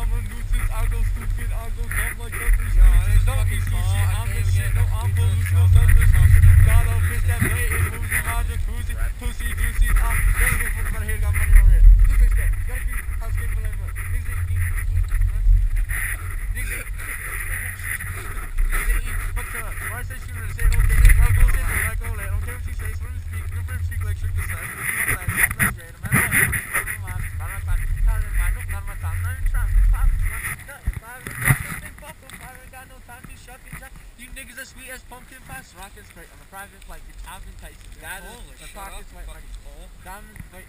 I'm a nuisance, I go stupid, I go dumb like country stooges. Don't eat sushi, I'm the shit, no, I'm pollution, no substitution. Got a bitch that blatant, moves in my jacuzzi. Pussy juicy, I'm getting it from my head, got money over here. Just like that, gotta keep, I'm skating for like, niggas ain't eat, niggas ain't eat, fuck her. Why say she would say, okay, nigga, I'll go sit there, like, oh, I don't care what she says, let me speak, good for him speak like Trick the Sun. I'm like, straight, I'm like, you niggas are sweet as pumpkin pie, rockin' straight on the private flight. Your Calvin Tyson, got it. The pockets white like diamond, wait.